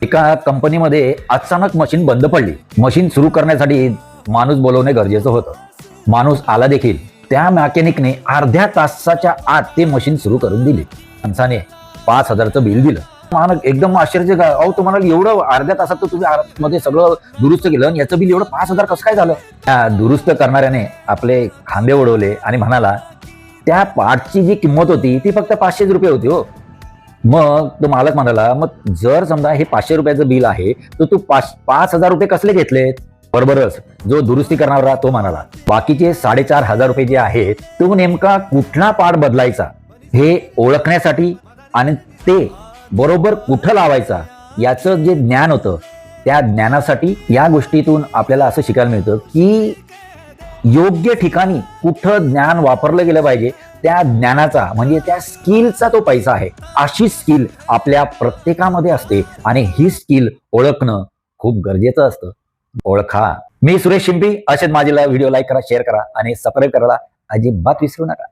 एका कंपनीमध्ये अचानक मशीन बंद पडली. मशीन सुरू करण्यासाठी माणूस बोलवणे गरजेचं होतं. माणूस आला देखील. त्या मेकॅनिकने अर्ध्या तासाच्या आत ते मशीन सुरू करून दिली. माणसाने 5,000चं बिल दिलं. मानक एकदम आश्चर्य, अहो तुम्हाला एवढं अर्ध्या तासात तर तुम्ही मध्ये सगळं दुरुस्त केलं आणि याचं बिल एवढं 5,000 कसं काय झालं? त्या दुरुस्त करणाऱ्याने आपले खांदे उडवले आणि म्हणाला, त्या पार्टची जी किंमत होती ती फक्त 500 रुपये होती हो. मग तो मालक म्हणाला, मग जर समजा हे 500 रुपयाचं बिल आहे तर तू 5,000 रुपये कसले घेतलेत? बरोबरच. जो दुरुस्ती करणारा तो म्हणाला, बाकीचे 4,500 रुपये जे आहेत तो नेमका कुठला पार्ट बदलायचा हे ओळखण्यासाठी आणि ते बरोबर कुठं लावायचा याचं जे ज्ञान होतं त्या ज्ञानासाठी. या गोष्टीतून आपल्याला असं शिकायला मिळतं की योग्य ठिकाणी कुठं ज्ञान वापरलं गेलं पाहिजे, त्या ज्ञानाचा म्हणजे त्या स्किलचा तो पैसा आहे. अशी स्किल आपल्या प्रत्येकामध्ये असते आणि ही स्किल ओळखणं खूप गरजेचं असतं. ओळखा. मी सुरेश शिंपी. असेच माझ्याला व्हिडिओ लाईक करा, शेअर करा आणि सबस्क्राईब करायला अजिबात विसरू नका.